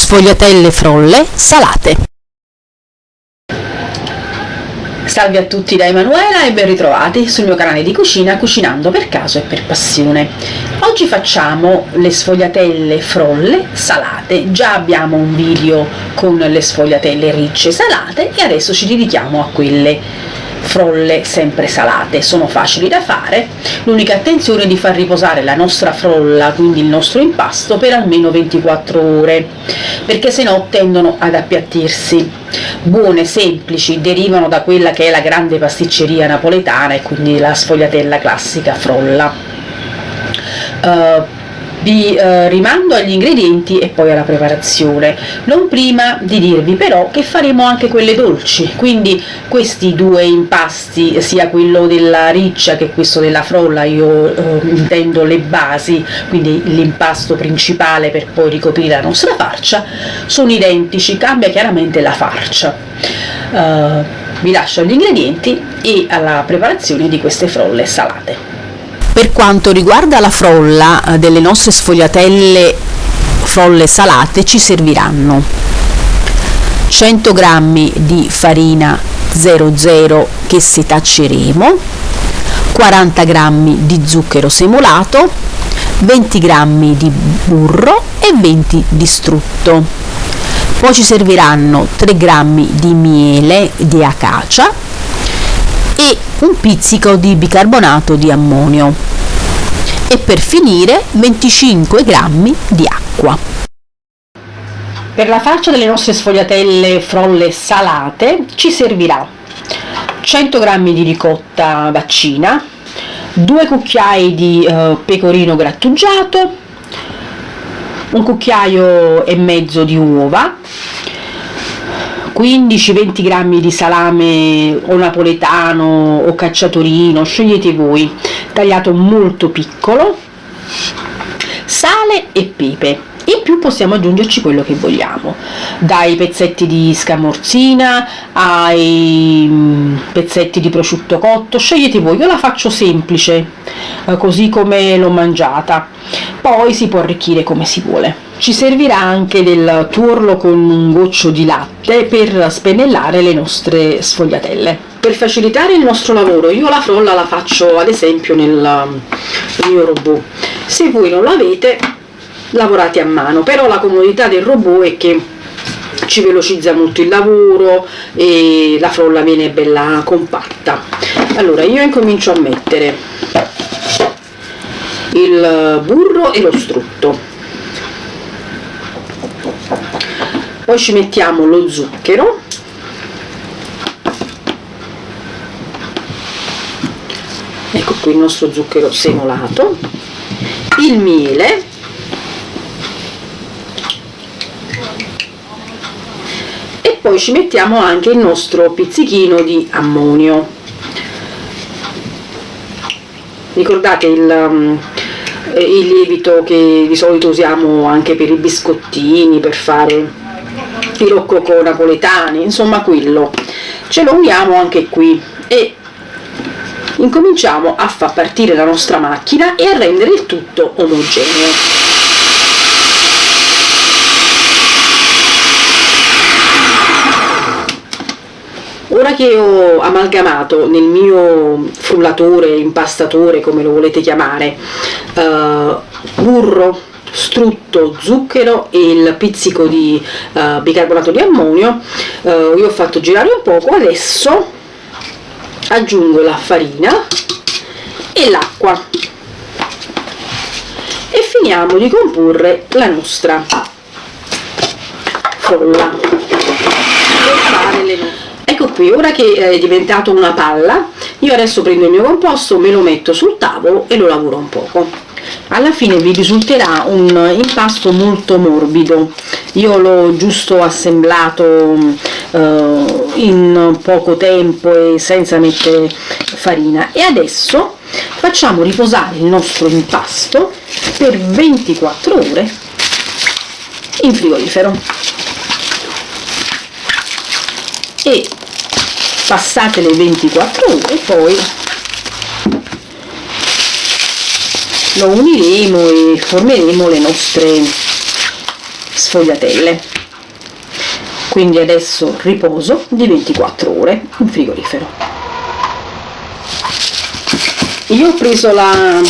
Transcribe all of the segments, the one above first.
sfogliatelle frolle salate. Salve a tutti da Emanuela e ben ritrovati sul mio canale di cucina Cucinando per caso e per passione. Oggi facciamo le sfogliatelle frolle salate. Già abbiamo un video con le sfogliatelle ricce salate e adesso ci dedichiamo a quelle frolle sempre salate. Sono facili da fare, l'unica attenzione è di far riposare la nostra frolla, quindi il nostro impasto, per almeno 24 ore, perché sennò tendono ad appiattirsi. Buone, semplici, derivano da quella che è la grande pasticceria napoletana e quindi la sfogliatella classica frolla. Vi rimando agli ingredienti e poi alla preparazione, non prima di dirvi però che faremo anche quelle dolci, quindi questi due impasti, sia quello della riccia che questo della frolla, io intendo le basi, quindi l'impasto principale per poi ricoprire la nostra farcia, sono identici, cambia chiaramente la farcia. Vi lascio agli ingredienti e alla preparazione di queste frolle salate. Per quanto riguarda la frolla delle nostre sfogliatelle frolle salate, ci serviranno 100 g di farina 00 che setacceremo, 40 g di zucchero semolato, 20 g di burro e 20 di strutto. Poi ci serviranno 3 g di miele di acacia e un pizzico di bicarbonato di ammonio e per finire 25 g di acqua. Per la farcia delle nostre sfogliatelle frolle salate ci servirà 100 g di ricotta vaccina, 2 cucchiai di pecorino grattugiato, un cucchiaio e mezzo di uova, 15-20 g di salame o napoletano o cacciatorino, scegliete voi, tagliato molto piccolo, sale e pepe. In più possiamo aggiungerci quello che vogliamo, dai pezzetti di scamorzina ai pezzetti di prosciutto cotto, scegliete voi. Io la faccio semplice, così come l'ho mangiata, poi si può arricchire come si vuole. Ci servirà anche del tuorlo con un goccio di latte per spennellare le nostre sfogliatelle. Per facilitare il nostro lavoro io la frolla la faccio ad esempio nel mio robot. Se voi non l'avete, lavorate a mano, però la comodità del robot è che ci velocizza molto il lavoro e la frolla viene bella compatta. Allora io incomincio a mettere il burro e lo strutto, poi ci mettiamo lo zucchero, ecco qui il nostro zucchero semolato, il miele, e poi ci mettiamo anche il nostro pizzichino di ammonio. Ricordate il lievito che di solito usiamo anche per i biscottini, per fare i roccocò napoletani, insomma quello ce lo uniamo anche qui e incominciamo a far partire la nostra macchina e a rendere il tutto omogeneo. Ora che ho amalgamato nel mio frullatore, impastatore, come lo volete chiamare, burro, strutto, zucchero e il pizzico di bicarbonato di ammonio, io ho fatto girare un poco, adesso aggiungo la farina e l'acqua e finiamo di comporre la nostra frolla per fare le nostre. Ecco qui, ora che è diventato una palla, io adesso prendo il mio composto, me lo metto sul tavolo e lo lavoro un poco. Alla fine vi risulterà un impasto molto morbido. Io l'ho giusto assemblato in poco tempo e senza mettere farina, e adesso facciamo riposare il nostro impasto per 24 ore in frigorifero. E passate le 24 ore poi lo uniremo e formeremo le nostre sfogliatelle. Quindi adesso riposo di 24 ore in frigorifero. Io ho preso la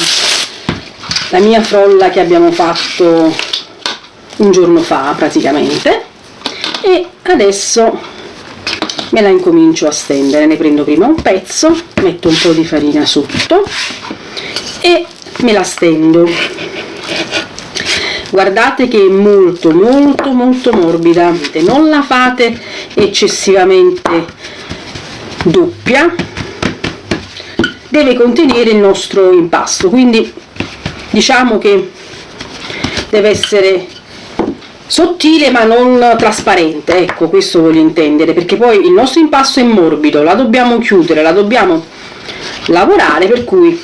mia frolla che abbiamo fatto un giorno fa praticamente, e adesso me la incomincio a stendere. Ne prendo prima un pezzo, metto un po' di farina sotto e me la stendo. Guardate che è molto molto molto morbida, non la fate eccessivamente doppia, deve contenere il nostro impasto, quindi diciamo che deve essere sottile ma non trasparente, ecco, questo voglio intendere, perché poi il nostro impasto è morbido, la dobbiamo chiudere, la dobbiamo lavorare, per cui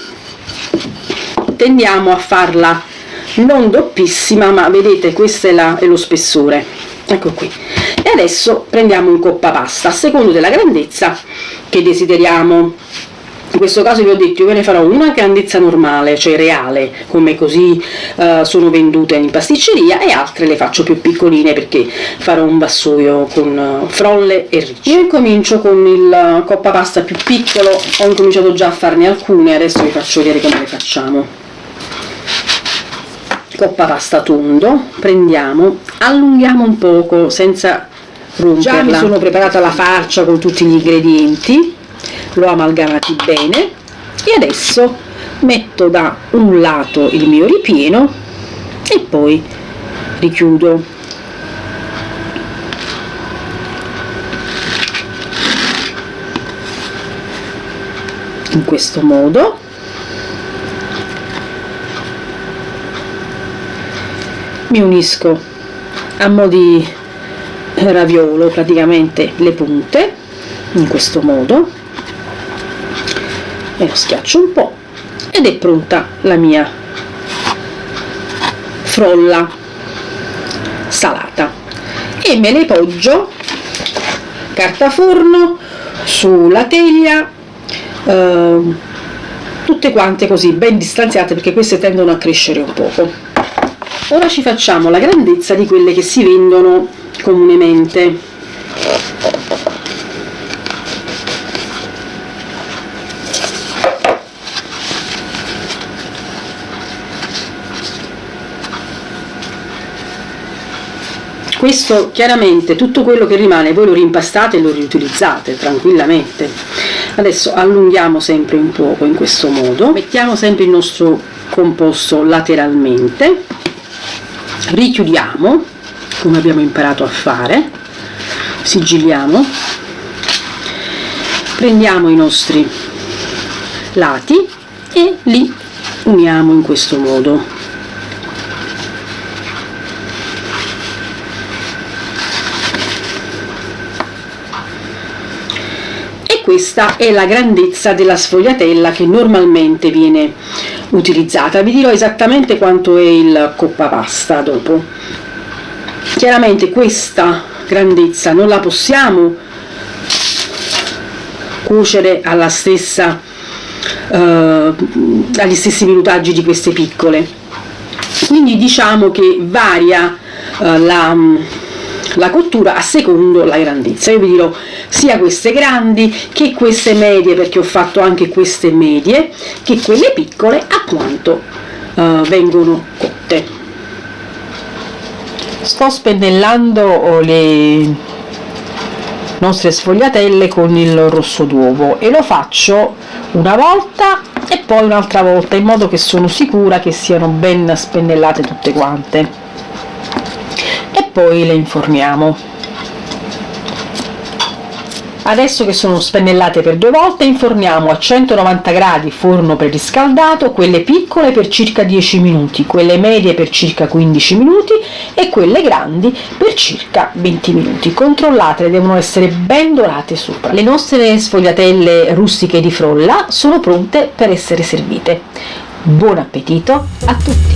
tendiamo a farla non doppissima, ma vedete, questo è lo spessore, ecco qui. E adesso prendiamo un coppa pasta a secondo della grandezza che desideriamo. In questo caso vi ho detto, io ve ne farò una grandezza normale, cioè reale, come così sono vendute in pasticceria, e altre le faccio più piccoline perché farò un vassoio con frolle e ricci. Io incomincio con il coppa pasta più piccolo, ho incominciato già a farne alcune, adesso vi faccio vedere come le facciamo. Coppa pasta tondo, prendiamo, allunghiamo un poco senza romperla. Già mi sono preparata la farcia con tutti gli ingredienti, l'ho amalgamati bene, e adesso metto da un lato il mio ripieno e poi richiudo. In questo modo. Mi unisco a mo' di raviolo praticamente le punte, in questo modo, e lo schiaccio un po', ed è pronta la mia frolla salata, e me le poggio carta forno sulla teglia, tutte quante così ben distanziate, perché queste tendono a crescere un poco. Ora ci facciamo la grandezza di quelle che si vendono comunemente. Questo chiaramente, tutto quello che rimane voi lo rimpastate e lo riutilizzate tranquillamente. Adesso allunghiamo sempre un poco in questo modo, mettiamo sempre il nostro composto lateralmente, richiudiamo come abbiamo imparato a fare, sigilliamo, prendiamo i nostri lati e li uniamo in questo modo. E questa è la grandezza della sfogliatella che normalmente viene utilizzata. Vi dirò esattamente quanto è il coppa pasta dopo. Chiaramente questa grandezza non la possiamo cuocere alla stessa agli stessi minutaggi di queste piccole, quindi diciamo che varia la cottura a secondo la grandezza. Io vi dirò sia queste grandi che queste medie, perché ho fatto anche queste medie, che quelle piccole, a quanto vengono cotte. Sto spennellando le nostre sfogliatelle con il rosso d'uovo e lo faccio una volta e poi un'altra volta, in modo che sono sicura che siano ben spennellate tutte quante, e poi le inforniamo. Adesso che sono spennellate per 2 volte, inforniamo a 190 gradi forno preriscaldato, quelle piccole per circa 10 minuti, quelle medie per circa 15 minuti e quelle grandi per circa 20 minuti. Controllatele, devono essere ben dorate sopra. Le nostre sfogliatelle rustiche di frolla sono pronte per essere servite. Buon appetito a tutti!